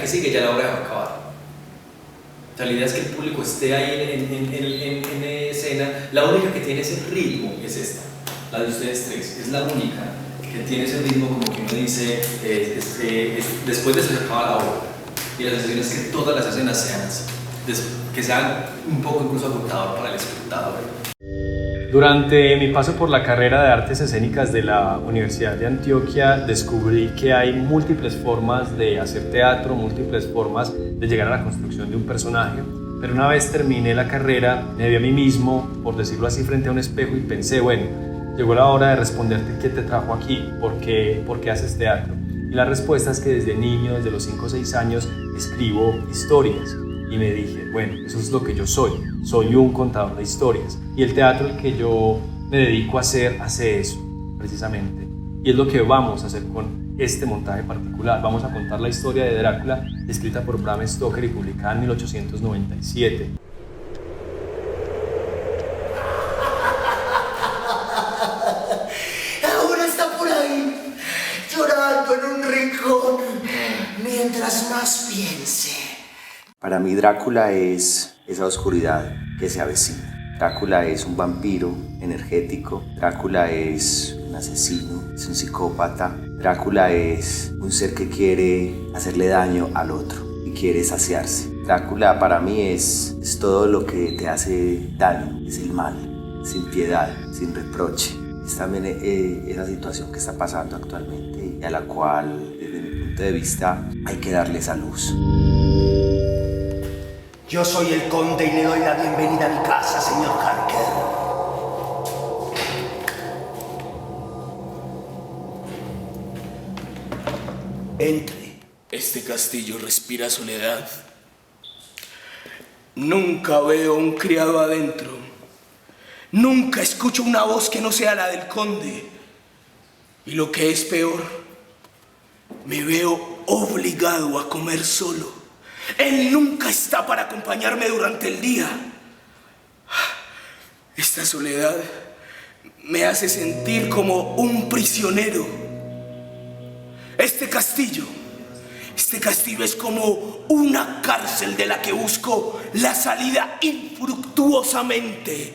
que sigue ya la obra va a acabar. O sea, la idea es que el público esté ahí en escena. La única que tiene ese ritmo es esta, la de ustedes tres, es la única que tiene ese ritmo como que uno dice, después de eso se acaba la obra. Y la sensación es que todas las escenas sean así, que sean un poco incluso agotador para el espectador. Durante mi paso por la carrera de Artes Escénicas de la Universidad de Antioquia, descubrí que hay múltiples formas de hacer teatro, múltiples formas de llegar a la construcción de un personaje. Pero una vez terminé la carrera, me vi a mí mismo, por decirlo así, frente a un espejo y pensé, bueno, llegó la hora de responderte qué te trajo aquí, por qué haces teatro. Y la respuesta es que desde niño, desde los 5 o 6 años, escribo historias. Y me dije, bueno, eso es lo que yo soy un contador de historias. Y el teatro al que yo me dedico a hacer, hace eso, precisamente. Y es lo que vamos a hacer con este montaje particular. Vamos a contar la historia de Drácula, escrita por Bram Stoker y publicada en 1897. Ahora está por ahí, llorando en un rincón, mientras más piense. Para mí Drácula es esa oscuridad que se avecina. Drácula es un vampiro energético. Drácula es un asesino, es un psicópata. Drácula es un ser que quiere hacerle daño al otro y quiere saciarse. Drácula para mí es todo lo que te hace daño, es el mal, sin piedad, sin reproche. Es también esa situación que está pasando actualmente y a la cual, desde mi punto de vista, hay que darle esa luz. Yo soy el conde y le doy la bienvenida a mi casa, señor Harker. Entre. Este castillo respira soledad. Nunca veo un criado adentro. Nunca escucho una voz que no sea la del conde. Y lo que es peor, me veo obligado a comer solo. Él nunca está para acompañarme durante el día. Esta soledad me hace sentir como un prisionero. Este castillo es como una cárcel de la que busco la salida infructuosamente.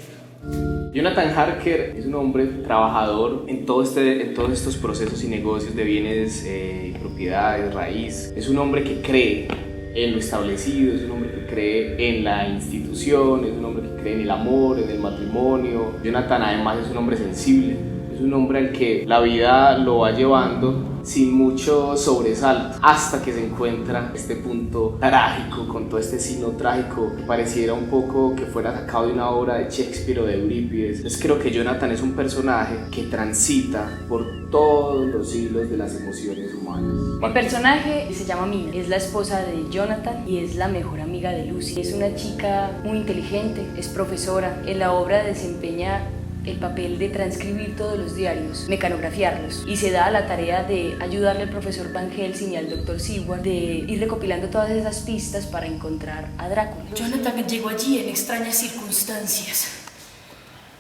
Jonathan Harker es un hombre trabajador en todos estos procesos y negocios de bienes y propiedades, raíz. Es un hombre que cree en lo establecido, es un hombre que cree en la institución, es un hombre que cree en el amor, en el matrimonio. Jonathan además es un hombre sensible, es un hombre al que la vida lo va llevando sin mucho sobresalto hasta que se encuentra este punto trágico, con todo este signo trágico que pareciera un poco que fuera sacado de una obra de Shakespeare o de Eurípides. Entonces creo que Jonathan es un personaje que transita por todos los siglos de las emociones humanas. El personaje se llama Mina, es la esposa de Jonathan y es la mejor amiga de Lucy. Es una chica muy inteligente, es profesora. En la obra desempeña el papel de transcribir todos los diarios, mecanografiarlos, y se da la tarea de ayudarle al profesor Van Helsing y al doctor Seward de ir recopilando todas esas pistas para encontrar a Drácula. Jonathan llegó allí en extrañas circunstancias.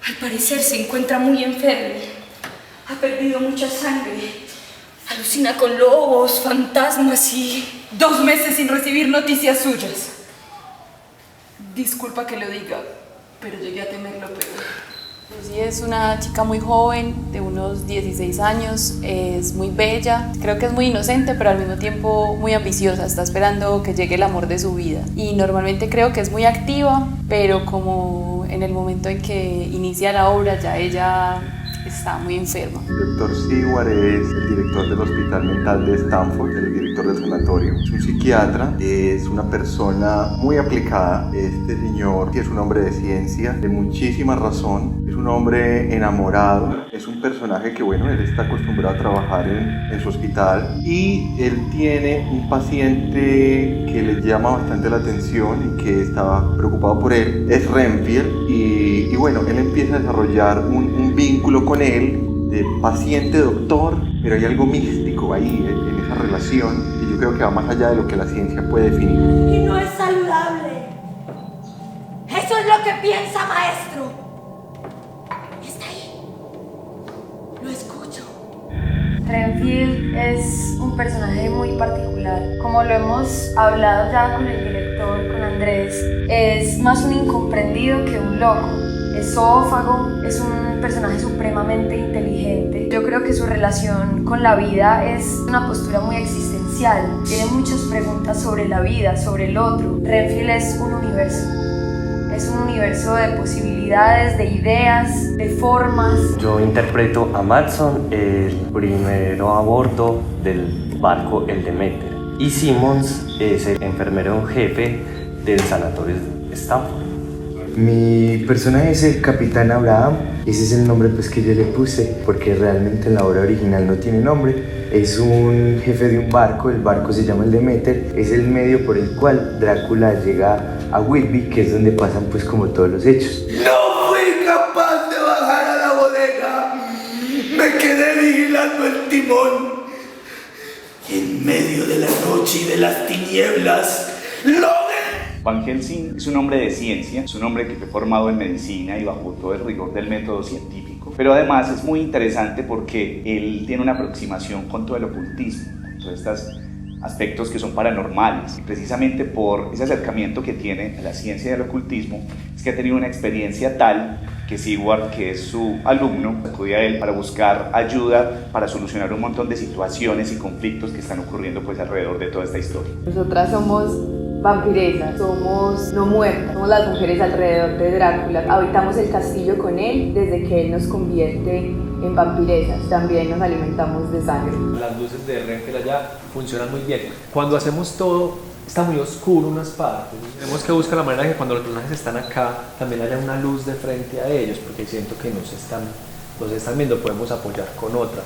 Al parecer se encuentra muy enfermo. Ha perdido mucha sangre. Alucina con lobos, fantasmas y 2 meses sin recibir noticias suyas. Disculpa que lo diga, pero llegué a temer lo peor. Lucy es una chica muy joven, de unos 16 años, es muy bella, creo que es muy inocente, pero al mismo tiempo muy ambiciosa, está esperando que llegue el amor de su vida. Y normalmente creo que es muy activa, pero como en el momento en que inicia la obra ya ella está muy enferma. El doctor Seward es el director del Hospital Mental de Stanford, el director del sanatorio. Es un psiquiatra, es una persona muy aplicada. Este señor es un hombre de ciencia, de muchísima razón. Es un hombre enamorado. Es un personaje que, bueno, él está acostumbrado a trabajar en su hospital. Y él tiene un paciente que le llama bastante la atención y que estaba preocupado por él. Es Renfield. Y bueno, él empieza a desarrollar un vínculo con él de paciente-doctor, pero hay algo místico ahí en esa relación que yo creo que va más allá de lo que la ciencia puede definir. Y no es saludable. Eso es lo que piensa, maestro. Está ahí. Lo escucho. Renfield es un personaje muy particular. Como lo hemos hablado ya con el director, con Andrés, es más un incomprendido que un loco. Es zoófago, es un personaje supremamente inteligente. Yo creo que su relación con la vida es una postura muy existencial. Tiene muchas preguntas sobre la vida, sobre el otro. Renfield es un universo. Es un universo de posibilidades, de ideas, de formas. Yo interpreto a Matson, el primero a bordo del barco El Demeter. Y Simmons es el enfermero en jefe del sanatorio de Stanford. Mi personaje es el Capitán Abraham. Ese es el nombre pues, que yo le puse, porque realmente en la obra original no tiene nombre. Es un jefe de un barco, el barco se llama el Demeter. Es el medio por el cual Drácula llega a Whitby, que es donde pasan pues como todos los hechos. No fui capaz de bajar a la bodega. Me quedé vigilando el timón. Y en medio de la noche y de las tinieblas, Van Helsing es un hombre de ciencia, es un hombre que fue formado en medicina y bajo todo el rigor del método científico, pero además es muy interesante porque él tiene una aproximación con todo el ocultismo, con todos estos aspectos que son paranormales, y precisamente por ese acercamiento que tiene a la ciencia y al ocultismo es que ha tenido una experiencia tal que Seward, que es su alumno, acude a él para buscar ayuda para solucionar un montón de situaciones y conflictos que están ocurriendo pues alrededor de toda esta historia. Nosotras somos vampiresas, somos no muertas, somos las mujeres alrededor de Drácula. Habitamos el castillo con él desde que él nos convierte en vampiresas. También nos alimentamos de sangre. Las luces de Renfield allá funcionan muy bien. Cuando hacemos todo, está muy oscuro unas partes. Tenemos que buscar la manera de que cuando los personajes están acá, también haya una luz de frente a ellos, porque siento que nos están viendo, podemos apoyar con otra.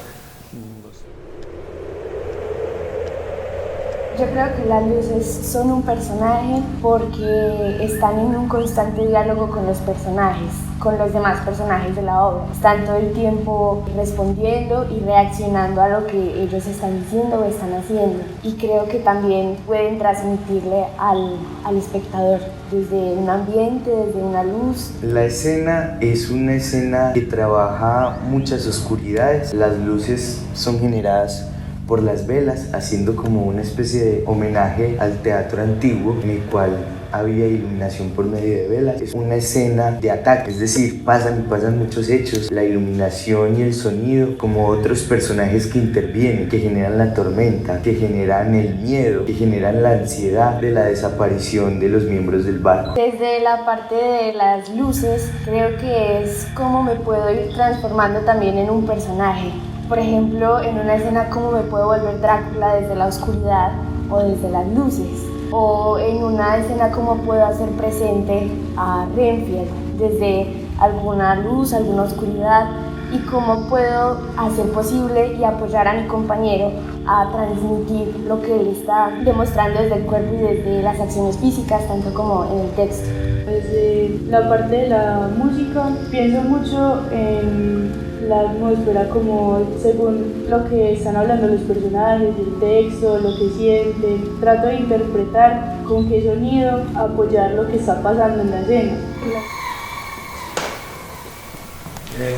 Yo creo que las luces son un personaje porque están en un constante diálogo con los personajes, con los demás personajes de la obra. Están todo el tiempo respondiendo y reaccionando a lo que ellos están diciendo o están haciendo. Y creo que también pueden transmitirle al espectador desde un ambiente, desde una luz. La escena es una escena que trabaja muchas oscuridades. Las luces son generadas por las velas, haciendo como una especie de homenaje al teatro antiguo en el cual había iluminación por medio de velas. Es una escena de ataque, es decir, pasan muchos hechos, la iluminación y el sonido, como otros personajes que intervienen, que generan la tormenta, que generan el miedo, que generan la ansiedad de la desaparición de los miembros del barco. Desde la parte de las luces, creo que es cómo me puedo ir transformando también en un personaje. Por ejemplo, en una escena, cómo me puedo volver Drácula desde la oscuridad o desde las luces. O en una escena, cómo puedo hacer presente a Renfield desde alguna luz, alguna oscuridad, y cómo puedo hacer posible y apoyar a mi compañero a transmitir lo que él está demostrando desde el cuerpo y desde las acciones físicas, tanto como en el texto. Desde la parte de la música, pienso mucho en la atmósfera, como según lo que están hablando los personajes, el texto, lo que sienten. Trato de interpretar con qué sonido apoyar lo que está pasando en la escena.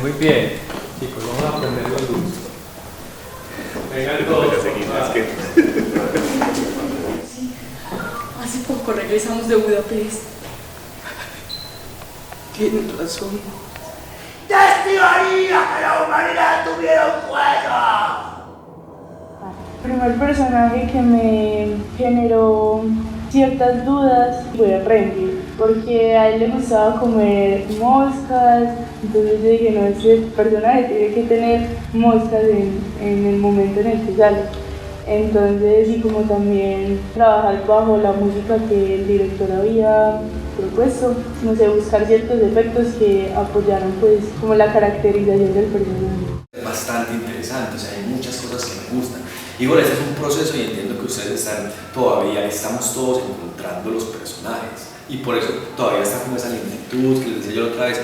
Muy bien, chicos, vamos a prender los luces. Vengan todos. Sí, hace poco regresamos de Budapest. Tienen razón. ¡Testigaría que la humanidad tuviera un juego! El primer personaje que me generó ciertas dudas fue Renfield, porque a él le gustaba comer moscas. Entonces yo dije, no, este personaje tiene que tener moscas en el momento en el que sale. Entonces, y como también trabajar bajo la música que el director había propuesto, no sé, buscar ciertos efectos que apoyaran pues como la caracterización del personaje. Es bastante interesante, o sea, hay muchas cosas que me gustan. Y bueno, este es un proceso y entiendo que ustedes estamos todos encontrando los personajes. Y por eso todavía está como esa lentitud que les decía yo la otra vez.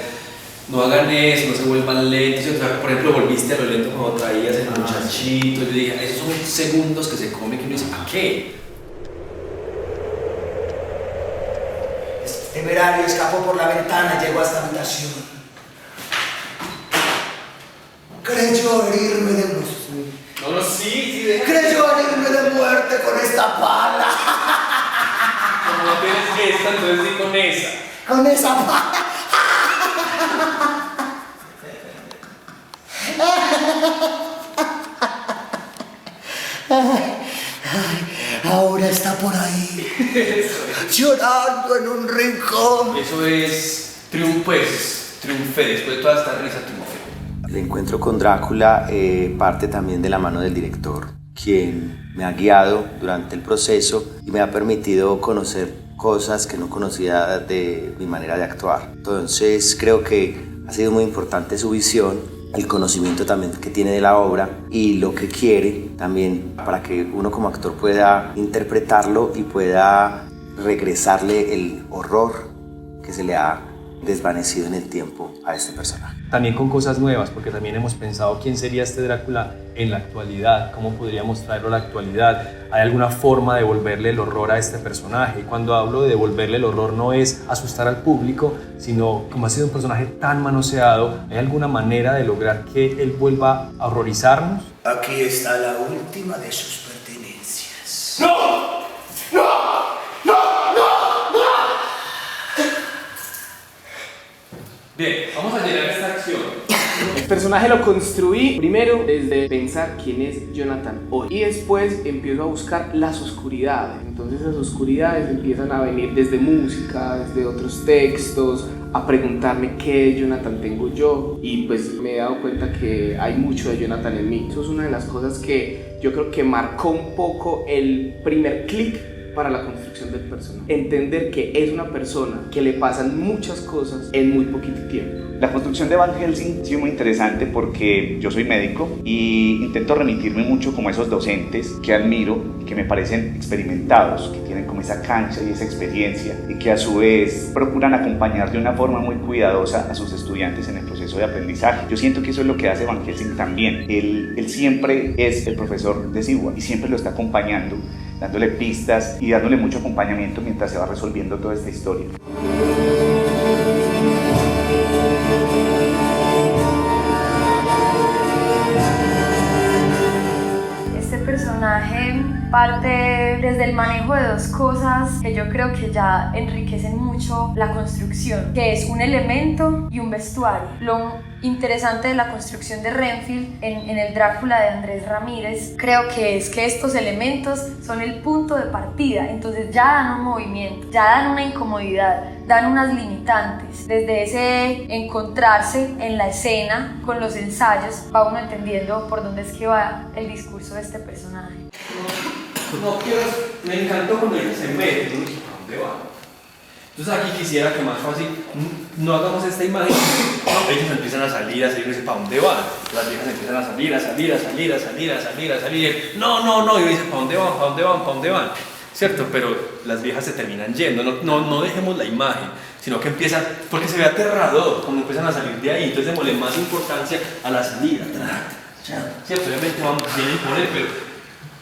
No hagan eso, no se vuelvan lentos. Por ejemplo, volviste a lo lento cuando traías el muchachito. Yo dije, esos son segundos que se come que uno dice, ¿a qué? Este temerario escapó por la ventana y llegó a esta habitación. Creyó herirme de luz. No, sí, deja. Creyó herirme de muerte con esta pala. Como no tienes esta, entonces di con esa. Con esa pala. Ahora está por ahí, llorando en un rincón. Eso es triunfé, después de toda esta risa triunfé. El encuentro con Drácula parte también de la mano del director, quien me ha guiado durante el proceso y me ha permitido conocer cosas que no conocía de mi manera de actuar. Entonces creo que ha sido muy importante su visión, el conocimiento también que tiene de la obra y lo que quiere también para que uno como actor pueda interpretarlo y pueda regresarle el horror que se le ha desvanecido en el tiempo a este personaje. También con cosas nuevas, porque también hemos pensado quién sería este Drácula en la actualidad, cómo podríamos traerlo a la actualidad. ¿Hay alguna forma de devolverle el horror a este personaje? Y cuando hablo de devolverle el horror no es asustar al público, sino como ha sido un personaje tan manoseado, ¿hay alguna manera de lograr que él vuelva a horrorizarnos? Aquí está la última de sus pertenencias. ¡No! Bien, vamos a llenar esta acción. El personaje lo construí primero desde pensar quién es Jonathan hoy y después empiezo a buscar las oscuridades. Entonces las oscuridades empiezan a venir desde música, desde otros textos, a preguntarme qué Jonathan tengo yo y pues me he dado cuenta que hay mucho de Jonathan en mí. Eso es una de las cosas que yo creo que marcó un poco el primer clic para la construcción del personaje. Entender que es una persona que le pasan muchas cosas en muy poquito tiempo. La construcción de Van Helsing ha sido muy interesante porque yo soy médico y intento remitirme mucho como a esos docentes que admiro y que me parecen experimentados, que tienen como esa cancha y esa experiencia y que a su vez procuran acompañar de una forma muy cuidadosa a sus estudiantes en el proceso de aprendizaje. Yo siento que eso es lo que hace Van Helsing también. Él siempre es el profesor de Seward y siempre lo está acompañando, dándole pistas y dándole mucho acompañamiento mientras se va resolviendo toda esta historia. Este personaje parte desde el manejo de dos cosas que yo creo que ya enriquecen mucho la construcción, que es un elemento y un vestuario. Lo interesante de la construcción de Renfield en el Drácula de Andrés Ramírez creo que es que estos elementos son el punto de partida, entonces ya dan un movimiento, ya dan una incomodidad, dan unas limitantes. Desde ese encontrarse en la escena con los ensayos va uno entendiendo por dónde es que va el discurso de este personaje. Me encantó cuando ellos se meten, ¿no? ¿A dónde van? Entonces aquí quisiera que más fácil no hagamos esta imagen, ellos empiezan a salir, y dice, ¿para dónde van? Las viejas empiezan a salir, no, y yo dice, ¿para dónde van? ¿Cierto? Pero las viejas se terminan yendo, no dejemos la imagen, sino que empiezan, porque se ve aterrador cuando empiezan a salir de ahí, entonces démosle más importancia a la salida. ¿Cierto? Obviamente vienen por él, pero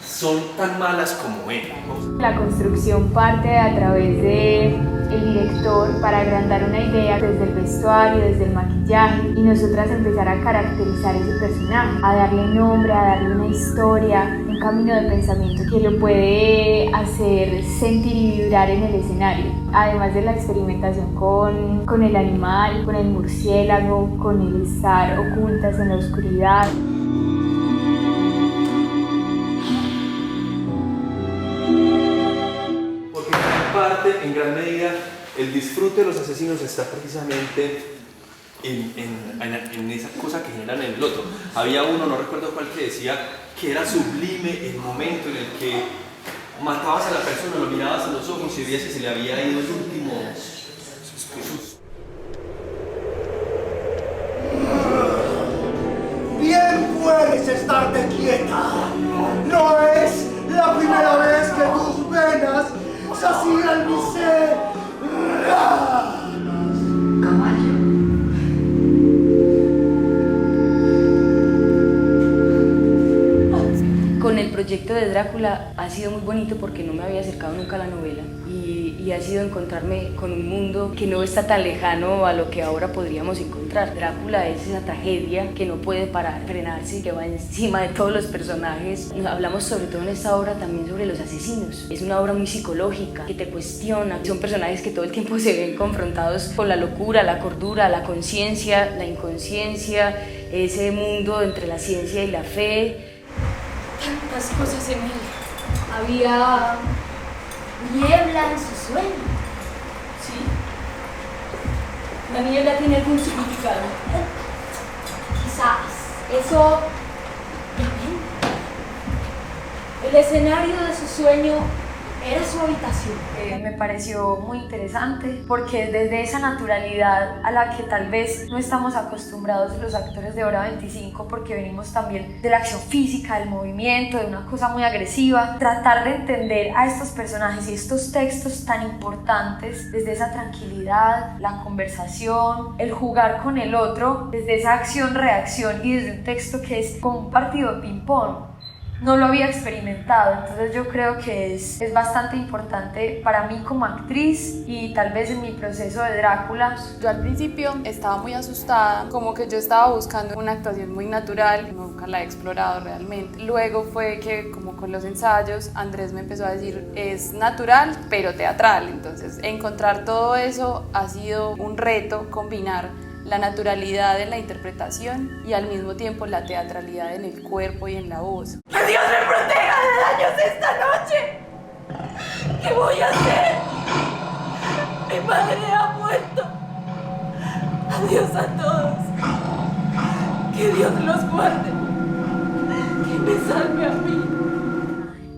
son tan malas como él. La construcción parte a través de el director para agrandar una idea desde el vestuario, desde el maquillaje y nosotras empezar a caracterizar ese personaje, a darle nombre, a darle una historia, un camino de pensamiento que lo puede hacer sentir y vibrar en el escenario. Además de la experimentación con el animal, con el murciélago, con el estar ocultas en la oscuridad. En gran medida, el disfrute de los asesinos está precisamente en esa cosa que generan en el otro. Había uno, no recuerdo cuál, que decía que era sublime el momento en el que matabas a la persona, lo mirabas a los ojos y veías que se le había ido el último suspiro. Bien puedes estarte quieta. No es la primera vez que tus venas sacian mi sed. Caballo. Con el proyecto de Drácula ha sido muy bonito porque no me había acercado nunca a la novela y y ha sido encontrarme con un mundo que no está tan lejano a lo que ahora podríamos encontrar. Drácula es esa tragedia que no puede parar, frenarse, que va encima de todos los personajes. Hablamos sobre todo en esta obra también sobre los asesinos. Es una obra muy psicológica, que te cuestiona. Son personajes que todo el tiempo se ven confrontados con la locura, la cordura, la conciencia, la inconsciencia, ese mundo entre la ciencia y la fe. Tantas cosas en él. Había niebla en su sueño. Sí. La niebla tiene algún significado. Quizás eso depende. El escenario de su sueño era su habitación. Me pareció muy interesante porque desde esa naturalidad a la que tal vez no estamos acostumbrados los actores de Hora 25, porque venimos también de la acción física, del movimiento, de una cosa muy agresiva, tratar de entender a estos personajes y estos textos tan importantes desde esa tranquilidad, la conversación, el jugar con el otro, desde esa acción-reacción y desde un texto que es como un partido de ping-pong. No lo había experimentado, entonces yo creo que es bastante importante para mí como actriz y tal vez en mi proceso de Drácula. Yo al principio estaba muy asustada, como que yo estaba buscando una actuación muy natural, nunca la he explorado realmente. Luego fue que como con los ensayos Andrés me empezó a decir es natural pero teatral, entonces encontrar todo eso ha sido un reto, combinar la naturalidad en la interpretación y al mismo tiempo la teatralidad en el cuerpo y en la voz. ¡Que Dios me proteja de daños esta noche! ¿Qué voy a hacer? Mi madre ha muerto. Adiós a todos. Que Dios los guarde. Que me salve a mí.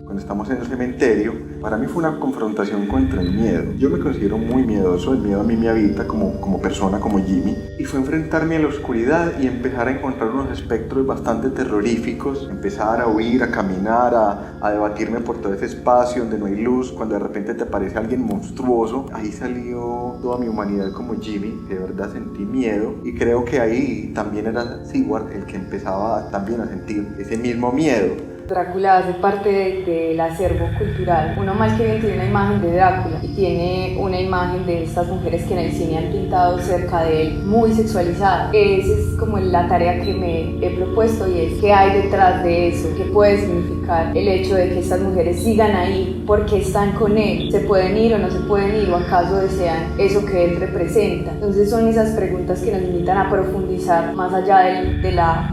Cuando estamos en el cementerio, para mí fue una confrontación contra el miedo. Yo me considero muy miedoso, el miedo a mí me habita como persona, como Jimmy, y fue enfrentarme a la oscuridad y empezar a encontrar unos espectros bastante terroríficos, empezar a huir, a caminar, a debatirme por todo ese espacio donde no hay luz, cuando de repente te aparece alguien monstruoso. Ahí salió toda mi humanidad como Jimmy, de verdad sentí miedo, y creo que ahí también era Sigward el que empezaba también a sentir ese mismo miedo. Drácula hace parte del acervo cultural. Uno mal que bien tiene una imagen de Drácula y tiene una imagen de estas mujeres que en el cine han pintado cerca de él, muy sexualizada. Esa es como la tarea que me he propuesto y es qué hay detrás de eso, qué puede significar el hecho de que estas mujeres sigan ahí, por qué están con él, se pueden ir o no se pueden ir o acaso desean eso que él representa. Entonces son esas preguntas que nos invitan a profundizar más allá de la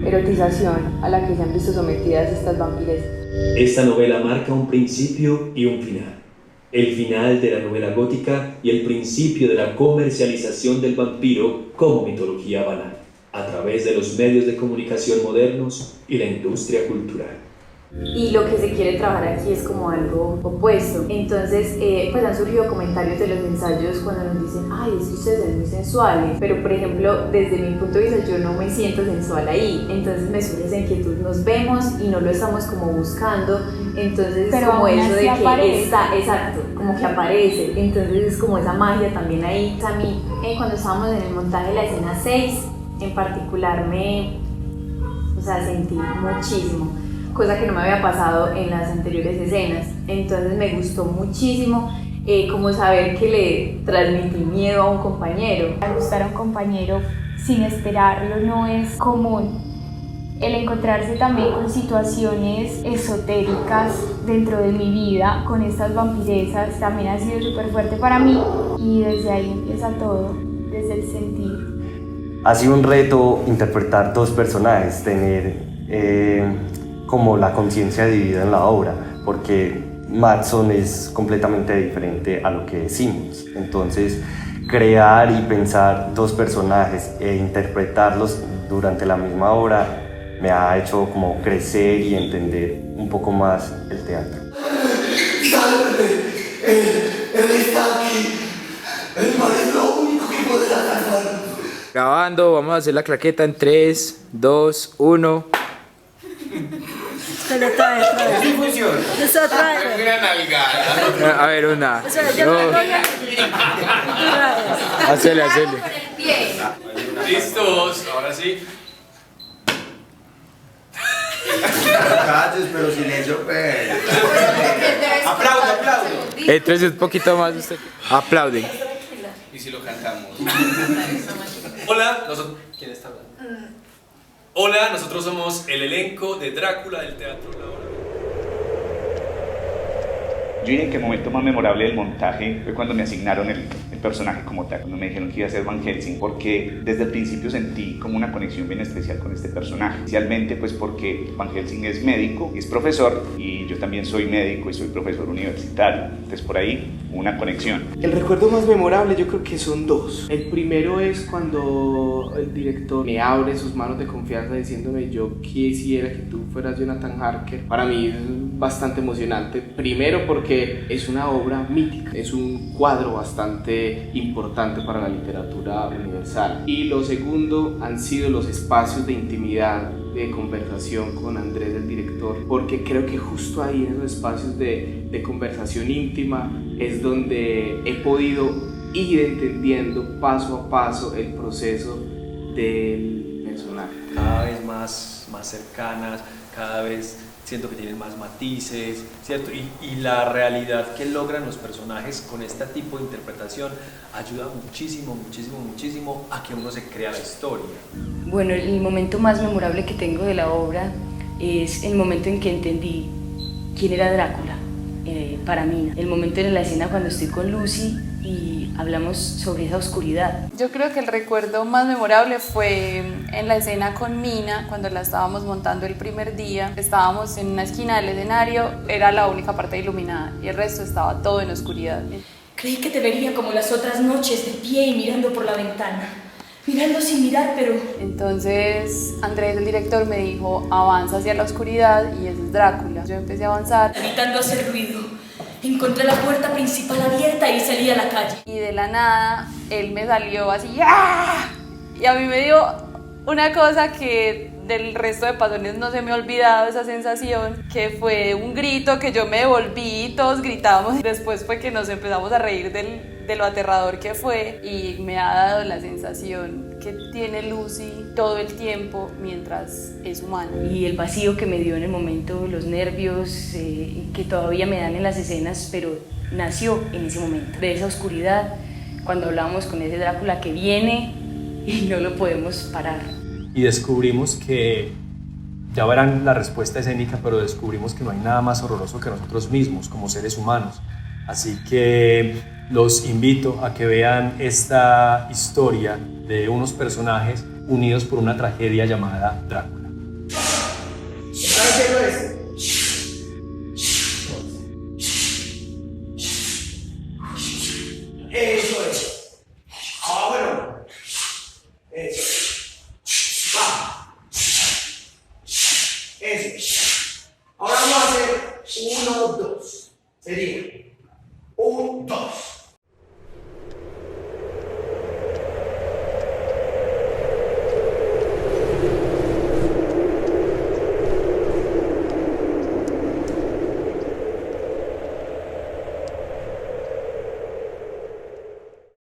erotización a la que se han visto sometidas estas vampiresas. Esta novela marca un principio y un final. El final de la novela gótica y el principio de la comercialización del vampiro como mitología banal, a través de los medios de comunicación modernos y la industria cultural. Y lo que se quiere trabajar aquí es como algo opuesto. Entonces, pues han surgido comentarios de los ensayos cuando nos dicen, ay, es que ustedes son muy sensuales, pero por ejemplo, desde mi punto de vista yo no me siento sensual ahí, entonces me surge esa inquietud, nos vemos y no lo estamos como buscando, entonces pero como eso de que aparece. está, exacto, como que aparece, entonces es como esa magia también ahí. A mí, cuando estábamos en el montaje de la escena 6, en particular sentí muchísimo, cosa que no me había pasado en las anteriores escenas, entonces me gustó muchísimo como saber que le transmití miedo a un compañero. Gustar a un compañero sin esperarlo no es común. El encontrarse también con situaciones esotéricas dentro de mi vida, con estas vampiresas, también ha sido súper fuerte para mí y desde ahí empieza todo, desde el sentir. Ha sido un reto interpretar dos personajes, tener como la conciencia dividida en la obra, porque Madson es completamente diferente a lo que es Simmons. Entonces, crear y pensar dos personajes e interpretarlos durante la misma obra me ha hecho como crecer y entender un poco más el teatro. ¡Sálvame! Él está aquí. El mal es lo único que podrá salvarnos. Grabando, vamos a hacer la claqueta en 3, 2, 1. Se le trae. Sí funciona. Se trae. Una nalgada. A ver, una. O sea, yo no dos. Hacele. Listos, ahora sí. Calles, pero silencio, pues. Aplaudo. Entonces un poquito más usted. Aplauden. ¿Y si lo cantamos? Hola, ¿quién está hablando? Hola, nosotros somos el elenco de Drácula del Teatro La Hora. Yo diría que el momento más memorable del montaje fue cuando me asignaron el personaje como tal, cuando me dijeron que iba a ser Van Helsing, porque desde el principio sentí como una conexión bien especial con este personaje, especialmente pues porque Van Helsing es médico y es profesor, y yo también soy médico y soy profesor universitario, entonces por ahí una conexión. El recuerdo más memorable yo creo que son dos. El primero es cuando el director me abre sus manos de confianza diciéndome yo quisiera que tú fueras Jonathan Harker. Para mí es bastante emocionante, primero porque es una obra mítica, es un cuadro bastante importante para la literatura universal, y lo segundo han sido los espacios de intimidad, de conversación con Andrés, el director, porque creo que justo ahí en esos espacios de conversación íntima es donde he podido ir entendiendo paso a paso el proceso del personaje. Cada vez más cercanas, cada vez siento que tienen más matices, ¿cierto? Y la realidad que logran los personajes con este tipo de interpretación ayuda muchísimo a que uno se crea la historia. Bueno, el momento más memorable que tengo de la obra es el momento en que entendí quién era Drácula para mí. El momento en la escena cuando estoy con Lucy y hablamos sobre esa oscuridad. Yo creo que el recuerdo más memorable fue en la escena con Mina, cuando la estábamos montando el primer día. Estábamos en una esquina del escenario, era la única parte iluminada y el resto estaba todo en oscuridad. Creí que te vería como las otras noches, de pie y mirando por la ventana. Mirando sin mirar, pero... Entonces Andrés, el director, me dijo, avanza hacia la oscuridad y ese es Drácula. Yo empecé a avanzar. Evitando hacer ruido. Encontré la puerta principal abierta y salí a la calle. Y de la nada, él me salió así, ¡ah! Y a mí me dio una cosa que del resto de pasones no se me ha olvidado, esa sensación, que fue un grito que yo me devolví, todos gritamos. Después fue que nos empezamos a reír de lo aterrador que fue, y me ha dado la sensación que tiene Lucy todo el tiempo mientras es humana. Y el vacío que me dio en el momento, los nervios que todavía me dan en las escenas, pero nació en ese momento, de esa oscuridad, cuando hablamos con ese Drácula que viene y no lo podemos parar. Y descubrimos que, ya verán la respuesta escénica, pero descubrimos que no hay nada más horroroso que nosotros mismos como seres humanos. Así que los invito a que vean esta historia de unos personajes unidos por una tragedia llamada Drácula. Eso es. Bueno. Eso. Va. Eso. Ahora vamos a hacer 1, 2. Sería